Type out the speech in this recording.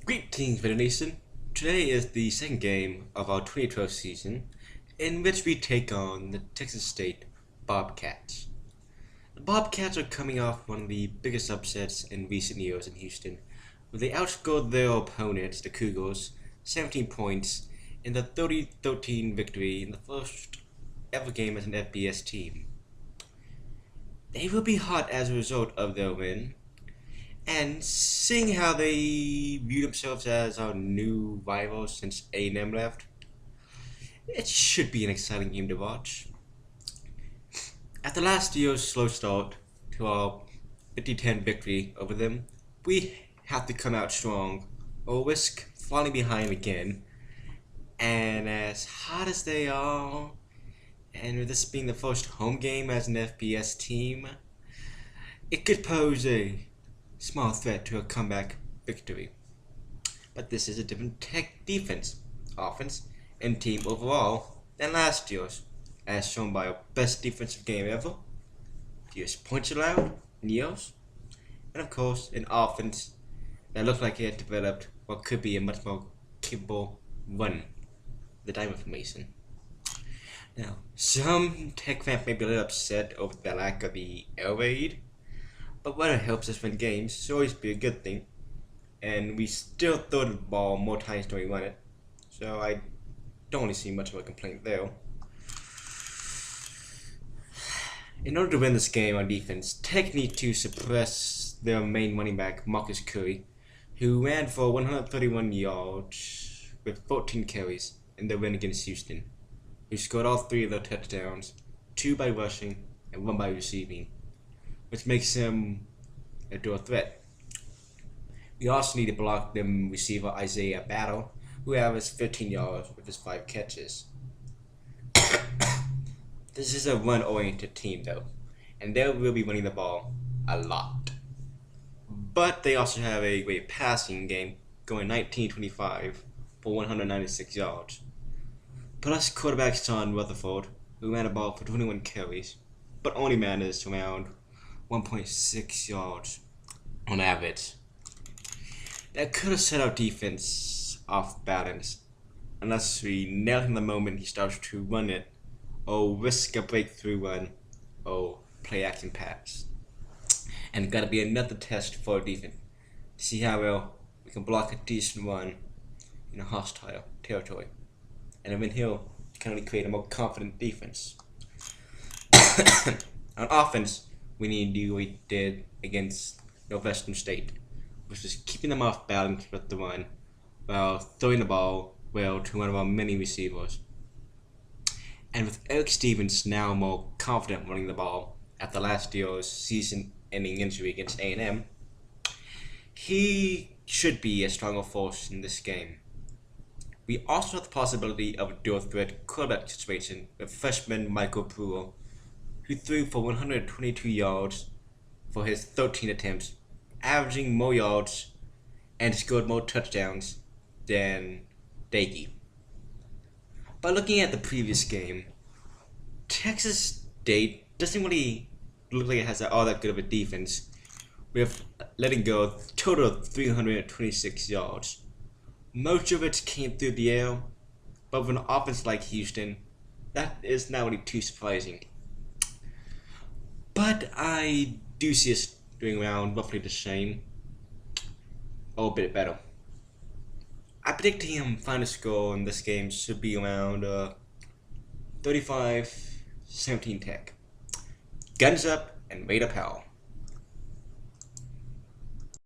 Greetings, Video Nation. Today is the second game of our 2012 season, in which we take on the Texas State Bobcats. The Bobcats are coming off one of the biggest upsets in recent years in Houston, where they outscored their opponents, the Cougars, 17 points in the 30-13 victory in the first ever game as an FBS team. They will be hot as a result of their win. And seeing how they view themselves as our new rivals since A&M left, it should be an exciting game to watch. After last year's slow start to our 50-10 victory over them, we have to come out strong or risk falling behind again. And as hot as they are, and with this being the first home game as an FBS team, it could pose a small threat to a comeback victory. But this is a different defense, offense, and team overall than last year's, as shown by our best defensive game ever, fewest points allowed in years, and of course an offense that looked like it had developed what could be a much more capable run, the diamond formation. Now, some Tech fans may be a little upset over the lack of the air raid, but when it helps us win games, it's always be a good thing. And we still throw the ball more times than we run it, so I don't really see much of a complaint there. In order to win this game on defense, Tech need to suppress their main running back, Marcus Curry, who ran for 131 yards with 14 carries in their win against Houston, who scored all 3 of their touchdowns, 2 by rushing and 1 by receiving, which makes him a dual threat. We also need to block them receiver Isaiah Battle, who averaged 15 yards with his 5 catches. This is a run-oriented team though, and they will be running the ball a lot. But they also have a great passing game, going 19-25 for 196 yards. Plus quarterback Sean Rutherford, who ran the ball for 21 carries, but only managed around 1.6 yards on average. That could have set our defense off balance unless we nail him the moment he starts to run it, or risk a breakthrough run, or play action pass. And gotta be another test for our defense to see how well we can block a decent run in a hostile territory. And then he'll can only create a more confident defense. On offense, we need to do what we did against Northwestern State, which is keeping them off balance with the run while throwing the ball well to one of our many receivers. And with Eric Stevens now more confident running the ball after last year's season-ending injury against A&M, he should be a stronger force in this game. We also have the possibility of a dual threat quarterback situation with freshman Michael Brewer, who threw for 122 yards for his 13 attempts, averaging more yards and scored more touchdowns than Dagey. By looking at the previous game, Texas State doesn't really look like it has all that good of a defense, with letting go a total of 326 yards. Most of it came through the air, but with an offense like Houston, that is not really too surprising. But I do see us doing around roughly the same, or a bit better. I predict him final score in this game should be around 35-17 Tech. Guns up and wait up hell.